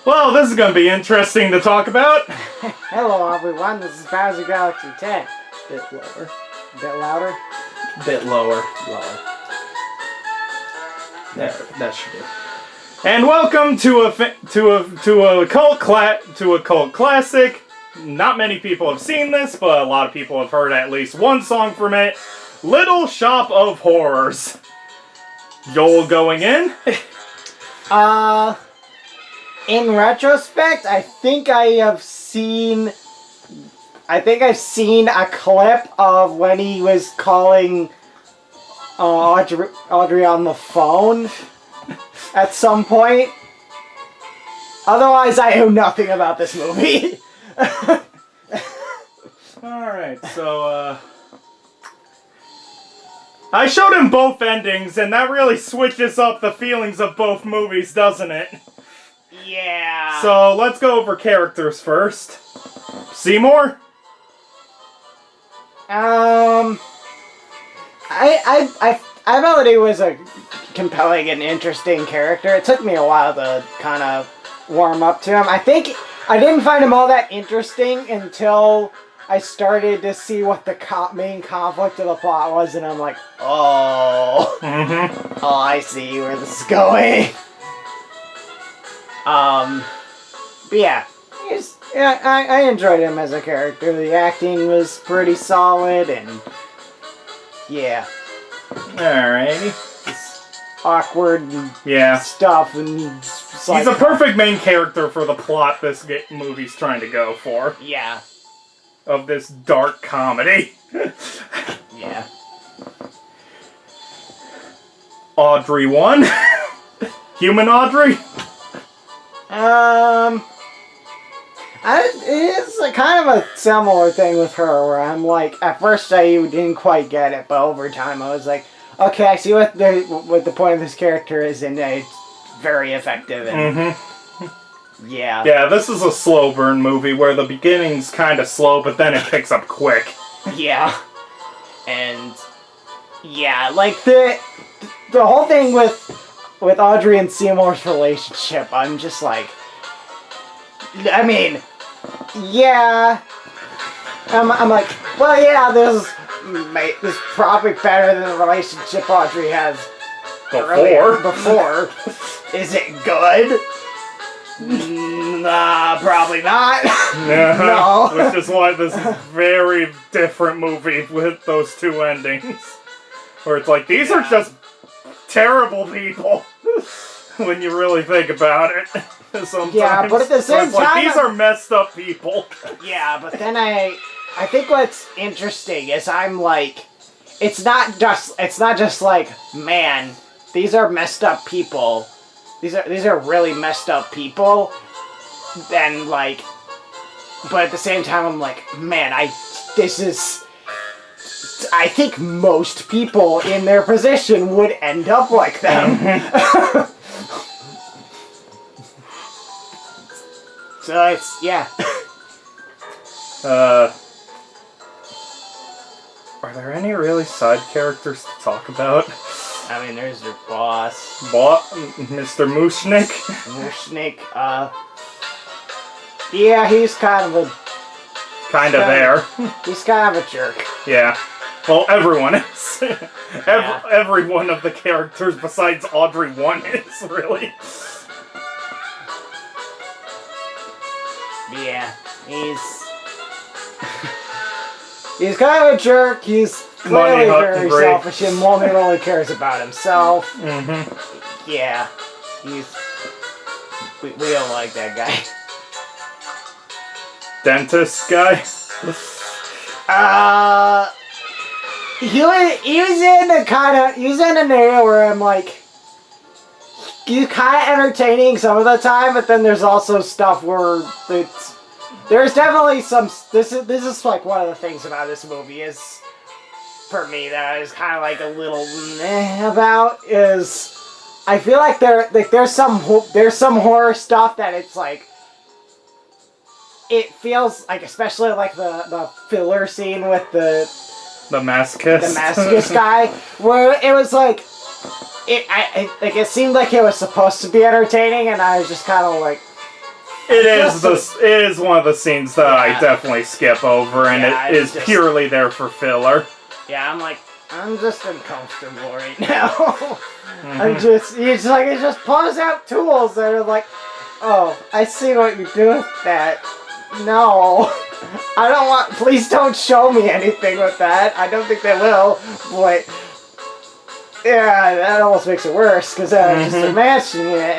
Well, this is going to be interesting to talk about. Hello everyone, this is Bowser Galaxy 10. Bit lower. Bit louder? Bit lower. Lower. There, that should do. And welcome to a cult classic. Not many people have seen this, but a lot of people have heard at least one song from it. Little Shop of Horrors. Joel going in? In retrospect, I think I've seen a clip of when he was calling Audrey on the phone at some point. Otherwise, I know nothing about this movie. Alright, so, I showed him both endings, and that really switches up the feelings of both movies, doesn't it? Yeah. So, let's go over characters first. Seymour? I thought he was a compelling and interesting character. It took me a while to kind of warm up to him. I think I didn't find him all that interesting until I started to see what the main conflict of the plot was, and I'm like, oh, oh, I see where this is going. But yeah, I enjoyed him as a character. The acting was pretty solid, and yeah. Alrighty. It's awkward and stuff, and he's a perfect main character for the plot this movie's trying to go for. Yeah. Of this dark comedy. Yeah. Audrey 1. Human Audrey. It's kind of a similar thing with her, where I'm like, at first I didn't quite get it, but over time I was like, okay, I see what the point of this character is, and it's very effective. And yeah. Yeah, this is a slow burn movie where the beginning's kind of slow, but then it picks up quick. Yeah. And yeah, like the whole thing with Audrey and Seymour's relationship, I'm just like, I mean, yeah. I'm like, well, yeah, this is probably better than the relationship Audrey has before. Is it good? Nah, probably not. No. Which is why this is a very different movie with those two endings. Where it's like, these are just terrible people. When you really think about it. Sometimes. Yeah, but at the same time, like, these are messed up people. Yeah, but then I think what's interesting is I'm like, it's not just like, man, these are messed up people. These are really messed up people. And like, but at the same time, I'm like, man, I think most people in their position would end up like them. So it's, yeah. Are there any really side characters to talk about? I mean, there's your boss. Mr. Mushnik? Mushnik, yeah, he's kind of there. He's kind of a jerk. Yeah. Well, everyone is. Every one of the characters besides Audrey 1 is, really. Yeah, he's kind of a jerk. He's clearly very selfish and only really cares about himself. Yeah, we don't like that guy. Dentist guy? He was in an area where I'm like, he's kind of entertaining some of the time, but then there's also stuff where there's definitely some. This is like one of the things about this movie is, for me, that I was kind of like a little meh about, is I feel like there's some horror stuff that it's like, it feels like, especially like the filler scene with the masochist guy, where it was like, it seemed like it was supposed to be entertaining, and I was just kind of like, It is one of the scenes that I definitely skip over, and it is just purely there for filler. Yeah, I'm just uncomfortable right now. It's like it just pulls out tools that are like, oh, I see what you do with that. No, I don't want. Please don't show me anything with that. I don't think they will, but. Yeah, that almost makes it worse, because I'm just imagining it,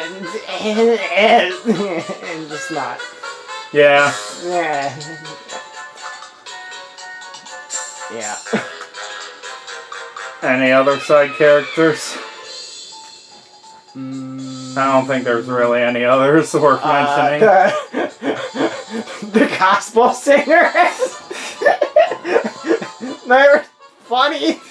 and just not. Yeah. Yeah. Yeah. Any other side characters? I don't think there's really any others worth mentioning. The gospel singers. They're funny.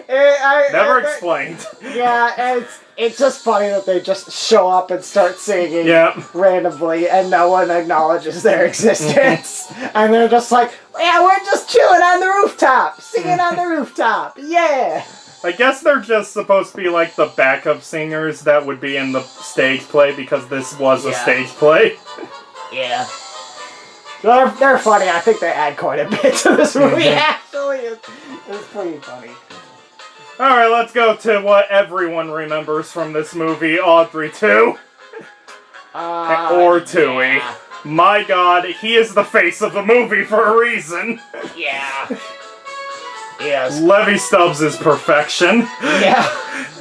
Never explained. Yeah, it's just funny that they just show up and start singing randomly, and no one acknowledges their existence. And they're just like, yeah, we're just chilling on the rooftop, singing on the rooftop, yeah. I guess they're just supposed to be like the backup singers that would be in the stage play, because this was a stage play. Yeah. They're funny. I think they add quite a bit to this movie, actually. It's pretty funny. Alright, let's go to what everyone remembers from this movie, Audrey 2. Or Tui. Yeah. My god, he is the face of the movie for a reason. Yeah. Yes. Levi Stubbs is perfection. Yeah.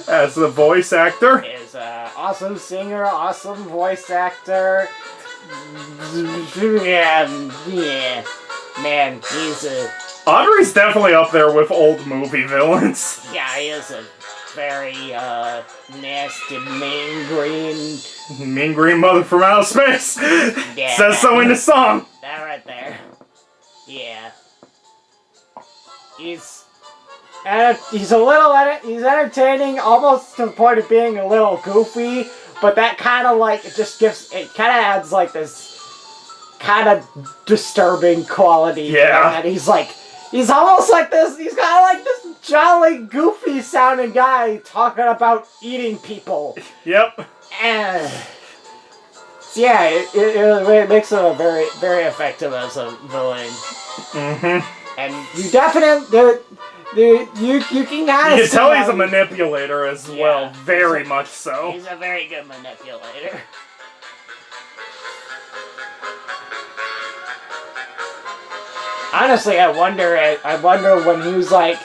As the voice actor. Is awesome singer, awesome voice actor. Yeah. Man, he's a... Audrey's definitely up there with old movie villains. Yeah, he is a very, nasty, mean green... Mean green mother from outer space! Yeah, says so in the song! That right there. Yeah. He's a little... He's entertaining, almost to the point of being a little goofy, but that kind of, like, it just gives... It kind of adds, like, this kind of disturbing quality. Yeah. And he's like... He's almost like this, he's got like this jolly, goofy sounding guy talking about eating people. Yep. And yeah, it makes him a very, very effective as a villain. And you definitely, you can kind of You can tell he's a manipulator as well, very much so. He's a very good manipulator. Honestly, I wonder when he was like,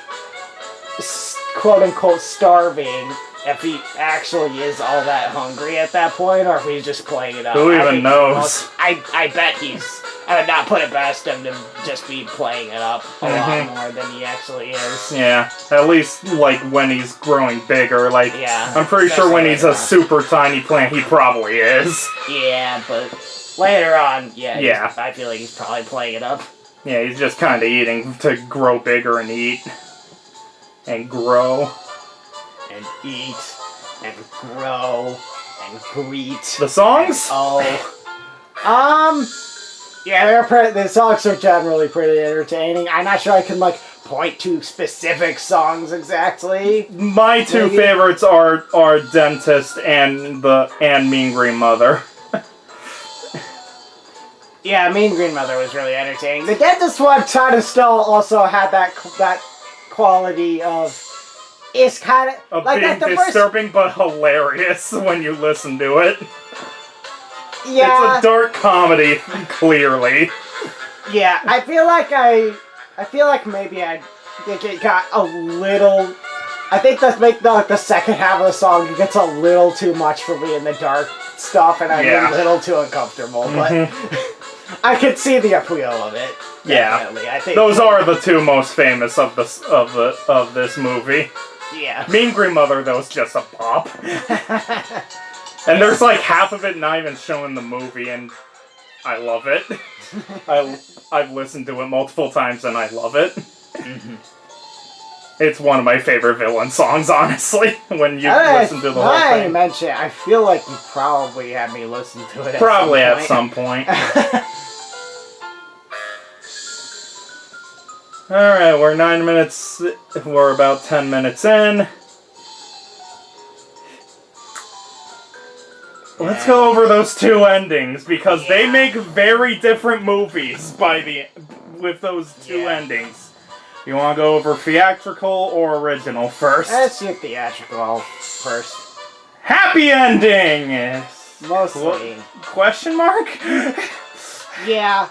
quote unquote, starving, if he actually is all that hungry at that point, or if he's just playing it up. Who even knows? I bet I would not put it past him to just be playing it up a lot more than he actually is. Yeah, at least like when he's growing bigger. Like, I'm pretty sure when he's a super tiny plant, he probably is. Yeah, but later on, I feel like he's probably playing it up. Yeah, he's just kind of eating to grow bigger and eat. And grow. And eat. And grow. And greet. The songs? Yeah, the songs are generally pretty entertaining. I'm not sure I can, like, point to specific songs exactly. My two favorites are Dentist and Mean Green Mother. Yeah, Mean Green Mother was really entertaining. The Dentist one kind of still also had that quality of... It's kind of... like being disturbing but hilarious when you listen to it. Yeah. It's a dark comedy, clearly. Yeah, I feel like maybe I think it got a little... I think the second half of the song, it gets a little too much for me in the dark stuff, and I'm a little too uncomfortable, but... I could see the appeal of it. Definitely. Yeah, I think those are the two most famous of this movie. Yeah. Mean Green Mother, though, is just a pop. And there's like half of it not even shown in the movie, and I love it. I've listened to it multiple times, and I love it. It's one of my favorite villain songs, honestly, when you listen to the whole thing. I mentioned, I feel like you probably had me listen to it at some point. Alright, we're about 10 minutes in. let's go over those two endings because they make very different movies with those two endings. You want to go over theatrical or original first? Let's do theatrical first. Happy ending! Mostly. Question mark? Yeah.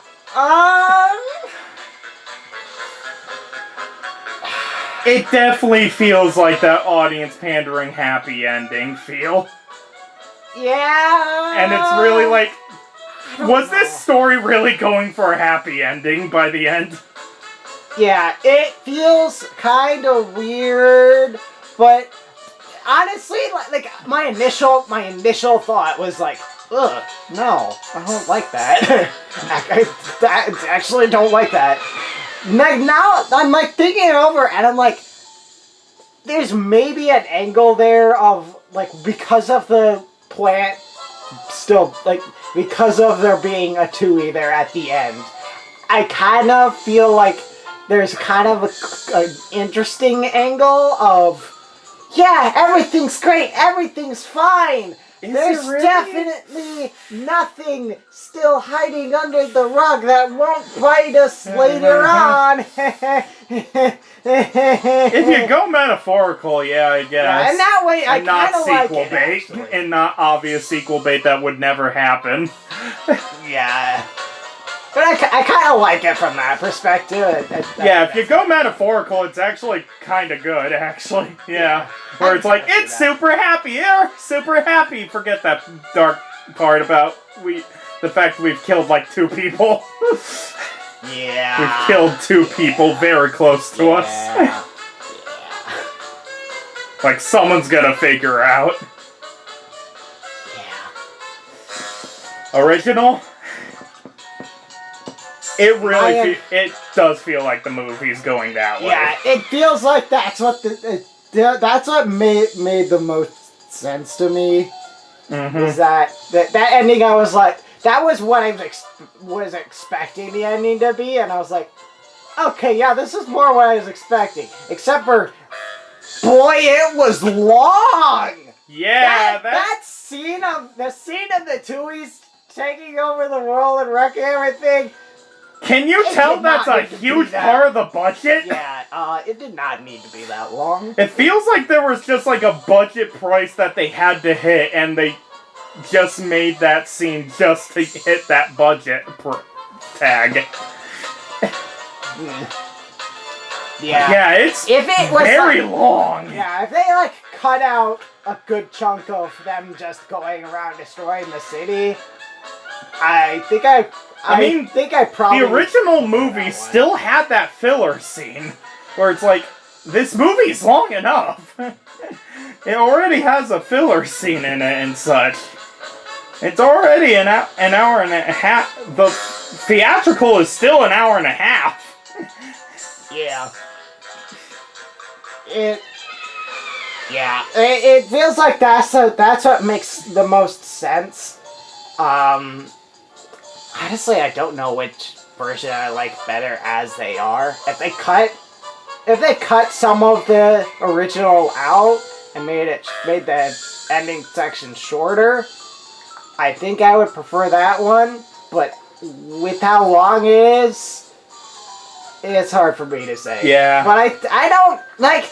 It definitely feels like that audience pandering happy ending feel. Yeah. And it's really like, was this story really going for a happy ending by the end? Yeah, it feels kind of weird, but honestly, like my initial thought was like, ugh, no, I don't like that. I actually don't like that. Like now, I'm like thinking it over, and I'm like, there's maybe an angle there of like because of the plant, still like because of there being a Tui there at the end. I kind of feel like there's kind of an interesting angle of, yeah, everything's great, everything's fine. There's really? definitely nothing still hiding under the rug that won't bite us later on. If you go metaphorical, yeah, I guess. Yeah, and that way, I kind of like sequel it, bait, actually. and not obvious sequel bait that would never happen. Yeah. But I kind of like it from that perspective. Yeah, if you go metaphorical, it's actually kind of good, actually. Yeah. Where it's like, it's super happy, yeah, super happy. Forget that dark part about the fact we've killed like 2 people. Yeah. We've killed 2 people very close to us. Yeah. Like someone's gonna figure out. Yeah. Original? It really it does feel like the movie's going that way. Yeah, it feels like that's what that's what made the most sense to me. Was that ending? I was like, that was what I was expecting the ending to be, and I was like, okay, yeah, this is more what I was expecting. Except for, boy, it was long. Yeah, that scene of the Tui's taking over the world and wrecking everything. Can you tell that's a huge part of the budget? Yeah, it did not need to be that long. It feels like there was just like a budget price that they had to hit, and they just made that scene just to hit that budget tag. Yeah, it's very long. Yeah, if they like cut out a good chunk of them just going around destroying the city, I think I probably... The original movie still had that filler scene, where it's like, this movie's long enough. It already has a filler scene in it and such. It's already an hour and a half. The theatrical is still an hour and a half. Yeah. It feels like that's what makes the most sense. Honestly, I don't know which version I like better as they are. If they cut some of the original out and made the ending section shorter, I think I would prefer that one. But with how long it is, it's hard for me to say. Yeah. But I don't like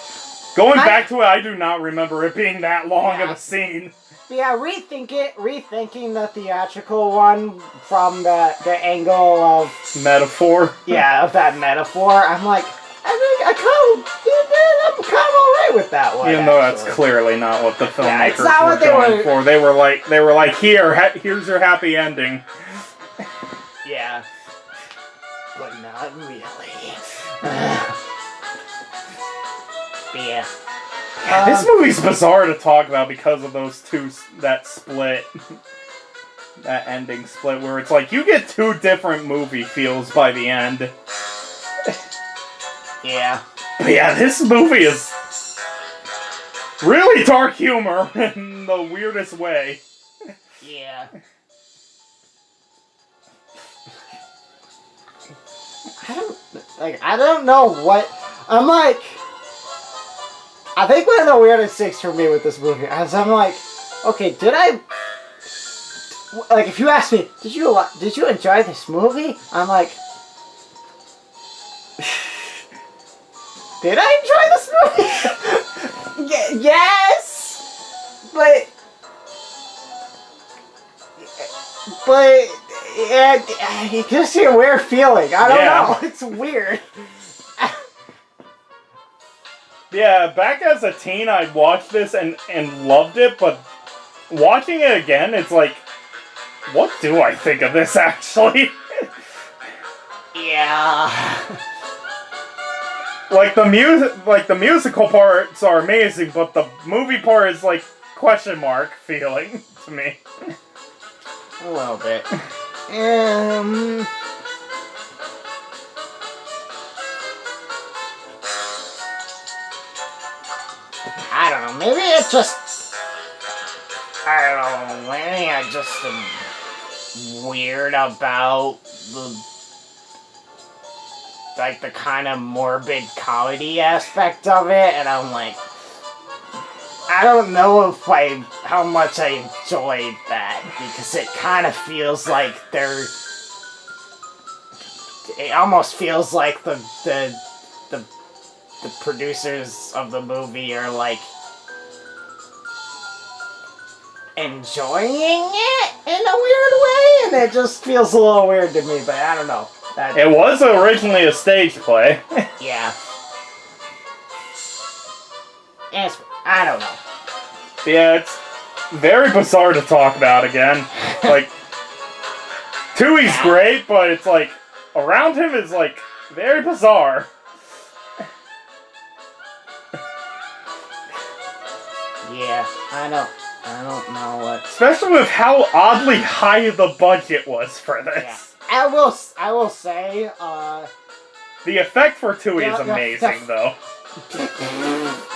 going back to it. I do not remember it being that long of a scene. Yeah, rethinking the theatrical one from the angle of metaphor. Yeah, of that metaphor. I'm like, I'm kind of alright with that one. Even though that's clearly not what the filmmakers it's not were what they going were for. They were like, here's your happy ending. Yeah, but not really. Yeah. This movie's bizarre to talk about because of those two, that split. That ending split where it's like, you get 2 different movie feels by the end. Yeah. But yeah, this movie is really dark humor in the weirdest way. Yeah. I don't know what... I'm like... I think one of the weirdest things for me with this movie is I'm like, okay, did I like if you ask me, did you enjoy this movie? I'm like, did I enjoy this movie? Yes, but yeah, it gives you a weird feeling. I don't know. It's weird. Yeah, back as a teen, I watched this and loved it, but watching it again, it's like, what do I think of this actually? Yeah. Like the musical parts are amazing, but the movie part is like question mark feeling to me. A little bit. I don't know. Maybe it's just. I don't know. Maybe I just am weird about the kind of morbid comedy aspect of it, and I'm like, I don't know how much I enjoyed that, because it kind of feels like it almost feels like the producers of the movie are like enjoying it in a weird way, and it just feels a little weird to me, but I don't know. It was originally a stage play. Yeah. I don't know. Yeah, it's very bizarre to talk about again. Like, Tui's great, but it's like, around him is like, very bizarre. Yeah, I don't know what. Especially with how oddly high the budget was for this. Yeah. I will say, the effect for Tui is amazing, though.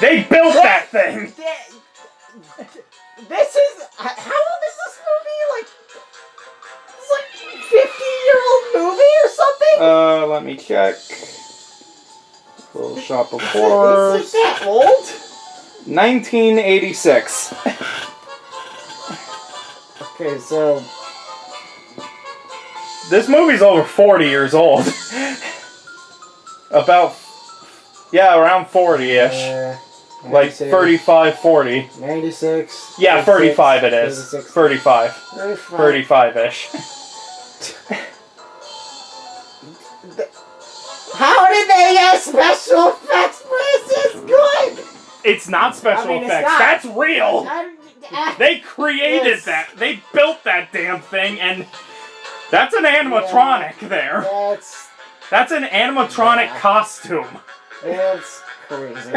They built that thing! This is... How old is this movie? Like... It's like 50-year-old movie or something? Let me check. Little shop of horrors. Is it that old? 1986. Okay, so... This movie's over 40 years old. Around 40-ish. Like 35, 40. 96. Yeah, 35 it is. 36, 35. 35-ish. How did they get special effects for this? It's good! It's not special effects. That's real! They created that. They built that damn thing, and that's an animatronic there. That's an animatronic costume. That's crazy.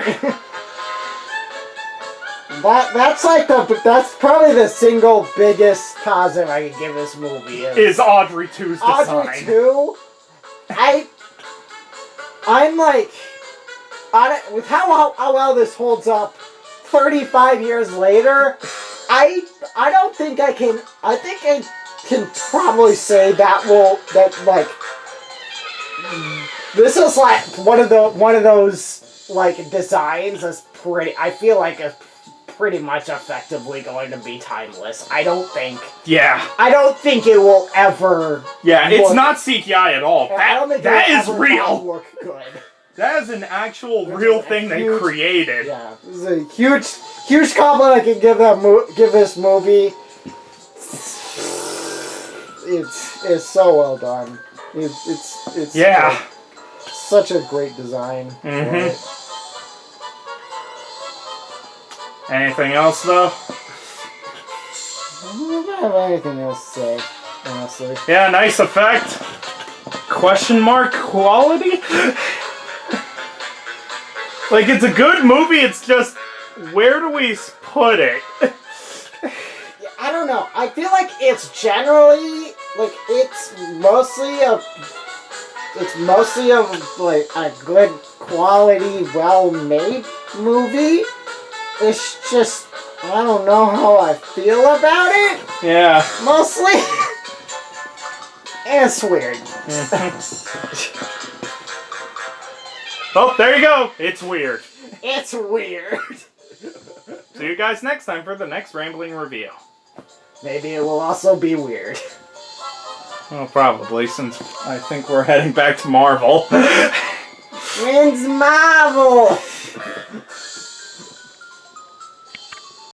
That's probably the single biggest positive I can give this movie. Is Audrey 2's design. Audrey 2? I'm like, with how well this holds up 35 years later, I don't think I can. I think I can probably say this is like one of those like designs that's pretty. I feel like it's pretty much effectively going to be timeless. I don't think. Yeah. I don't think it will ever. Yeah, it's not CGI at all. That is real. Look good. That is an actual real thing they created. Yeah, this is a huge compliment I can give this movie. It's so well done. It's yeah. Such a great design. Mm-hmm. Anything else though? I don't have anything else to say, honestly. Yeah, nice effect. Question mark quality? Like, it's a good movie, it's just, where do we put it? I don't know. I feel like it's generally, like, it's mostly like a good quality, well-made movie. It's just, I don't know how I feel about it. Yeah. Mostly. It's weird. Oh, there you go. It's weird. It's weird. See you guys next time for the next Rambling Review. Maybe it will also be weird. Well, probably, since I think we're heading back to Marvel. When's Marvel?